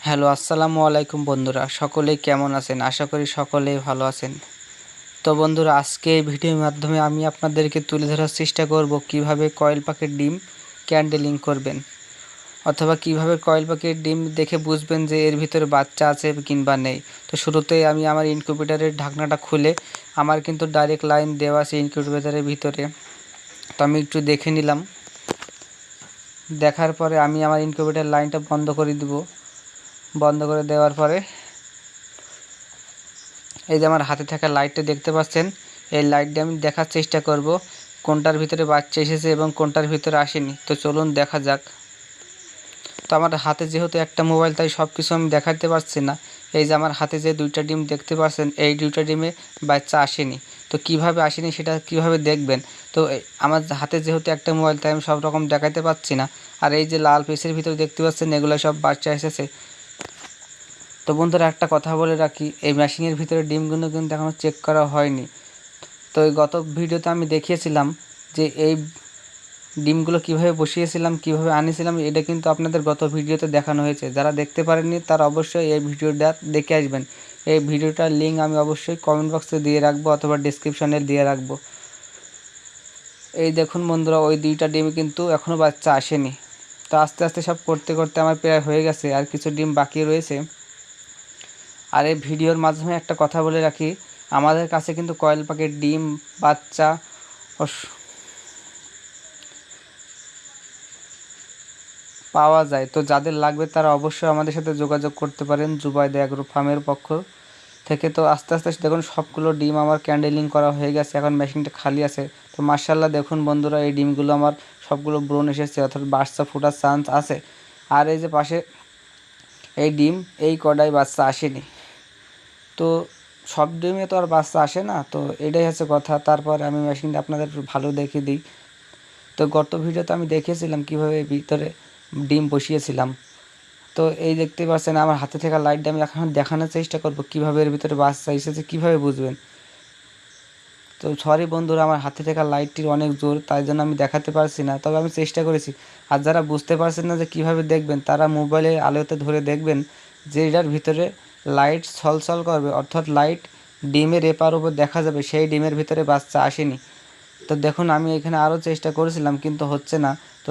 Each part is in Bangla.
হ্যালো, আসসালামু আলাইকুম বন্ধুরা, সকলেই কেমন আছেন? আশা করি সকলেই ভালো আছেন। তো বন্ধুরা, আজকে এই ভিডিওর মাধ্যমে আমি আপনাদেরকে তুলে ধরার চেষ্টা করব কিভাবে কয়েল পাখির ডিম ক্যান্ডেলিং করবেন, অথবা কিভাবে কয়েল পাখির ডিম দেখে বুঝবেন যে এর ভিতরে বাচ্চা আছে কিংবা নেই। তো শুরুতেই আমি আমার ইনকিউবেটরের ঢাকনাটা খুলে, আমার কিন্তু ডাইরেক্ট লাইন দেওয়া আছে ইনকিউবেটরের ভিতরে। তো আমি একটু দেখে নিলাম। দেখার পরে আমি আমার ইনকিউবেটর লাইনটা বন্ধ করে দিব। বন্ধ করে দেওয়ার পরে এই যে আমার হাতে থাকা লাইটটা দেখতে পাচ্ছেন, এই লাইট দিয়ে আমি দেখার চেষ্টা করব কোনটার ভিতরে বাচ্চা এসেছে এবং কোনটার ভিতরে আসেনি। তো চলুন দেখা যাক। তো আমার হাতে যেহেতু একটা মোবাইল, তাই সব কিছু আমি দেখাতে পারছি না। এই যে আমার হাতে যে দুইটা ডিম দেখতে পাচ্ছেন, এই দুইটা ডিমে বাচ্চা আসেনি। তো কিভাবে আসেনি সেটা কিভাবে দেখবেন? তো আমার হাতে যেহেতু একটা মোবাইল, তাই আমি সব রকম দেখাতে পাচ্ছি না। আর এই যে লাল পিসের ভিতরে দেখতে পাচ্ছেন, এগুলো সব বাচ্চা এসেছে। তো বন্ধুরা, একটা কথা বলে রাখি, এই মেশিনের ভিতরে ডিমগুলো কিন্তু এখনও চেক করা হয়নি। তো এই গত ভিডিওতে আমি দেখিয়েছিলাম যে এই ডিমগুলো কিভাবে বসিয়েছিলাম, কিভাবে আনিয়েছিলাম, এটা কিন্তু আপনাদের গত ভিডিওতে দেখানো হয়েছে। যারা দেখতে পারেননি তারা অবশ্যই এই ভিডিওটা দেখে আসবেন। এই ভিডিওটার লিঙ্ক আমি অবশ্যই কমেন্ট বক্সে দিয়ে রাখবো অথবা ডিসক্রিপশনে দিয়ে রাখবো। এই দেখুন বন্ধুরা, ওই দুইটা ডিম কিন্তু এখনও বাচ্চা আসেনি। তো আস্তে আস্তে সব করতে করতে আমার প্রায় হয়ে গেছে, আর কিছু ডিম বাকি রয়েছে। আর এই ভিডিওর মাধ্যমে একটা কথা বলে রাখি, আমাদের কাছে কিন্তু কয়েল পাখির ডিম, বাচ্চা পাওয়া যায়। তো যাদের লাগবে তারা অবশ্যই আমাদের সাথে যোগাযোগ করতে পারেন জুবাইদা অ্যাগ্রো ফার্মের পক্ষ থেকে। তো আস্তে আস্তে দেখুন সবগুলো ডিম আমার ক্যান্ডেলিং করা হয়ে গেছে, এখন মেশিনটা খালি আছে। তো মার্শাল্লাহ দেখুন বন্ধুরা, এই ডিমগুলো আমার সবগুলো ব্রণ এসেছে, অর্থাৎ বাচ্চা ফোটার চান্স আছে। আর এই যে পাশে এই ডিম, এই কটাই বাচ্চা আসেনি। তো সব ডিমে তো আর বাচ্চা আসে না, তো এটাই হচ্ছে কথা। তারপরে আমি মেশিনটা আপনাদের ভালো দেখিয়ে দিই। তো গত ভিডিওতে আমি দেখিয়েছিলাম কীভাবে ভিতরে ডিম বসিয়েছিলাম। তো এই দেখতে পাচ্ছেন আমার হাতে থাকা লাইটটা আমি এখন দেখানোর চেষ্টা করব কীভাবে এর ভিতরে বাচ্চা এসেছে, কীভাবে বুঝবেন। তো সরি বন্ধুরা, আমার হাতে থাকা লাইটটির অনেক জোর, তাই জন্য আমি দেখাতে পারছি না, তবে আমি চেষ্টা করেছি। আর যারা বুঝতে পারছেন না যে কীভাবে দেখবেন, তারা মোবাইলের আলোতে ধরে দেখবেন যে এটার ভিতরে লাইট ছলছল করবে, অর্থাৎ লাইট ডিমের এপার ওপর দেখা যাবে, সেই ডিমের ভিতরে বাচ্চা আসেনি। তো দেখুন আমি এখানে আরও চেষ্টা করেছিলাম কিন্তু হচ্ছে না। তো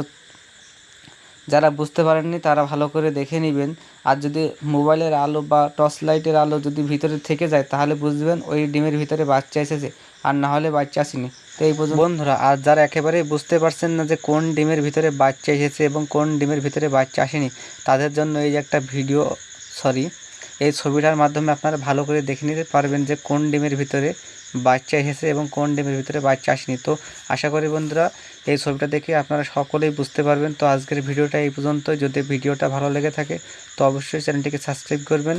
যারা বুঝতে পারেননি তারা ভালো করে দেখে নেবেন। আর যদি মোবাইলের আলো বা টর্চ লাইটের আলো যদি ভিতরে থেকে যায়, তাহলে বুঝবেন ওই ডিমের ভিতরে বাচ্চা এসেছে, আর না হলে বাচ্চা আসেনি। তো এই পর্যন্ত বন্ধুরা, আর যারা একেবারেই বুঝতে পারছেন না যে কোন ডিমের ভিতরে বাচ্চা এসেছে এবং কোন ডিমের ভিতরে বাচ্চা আসেনি, তাদের জন্য এই যে একটা ভিডিও, এই ছবিটার মাধ্যমে আপনারা ভালো করে দেখে নিতে পারবেন যে কোন ডিমের ভিতরে বাচ্চা এসেছে এবং কোন ডিমের ভিতরে বাচ্চা আসেনি। তো আশা করি বন্ধুরা এই ছবিটা দেখে আপনারা সকলেই বুঝতে পারবেন। তো আজকের ভিডিওটা এই পর্যন্ত। যদি ভিডিওটা ভালো লেগে থাকে তো অবশ্যই চ্যানেলটিকে সাবস্ক্রাইব করবেন।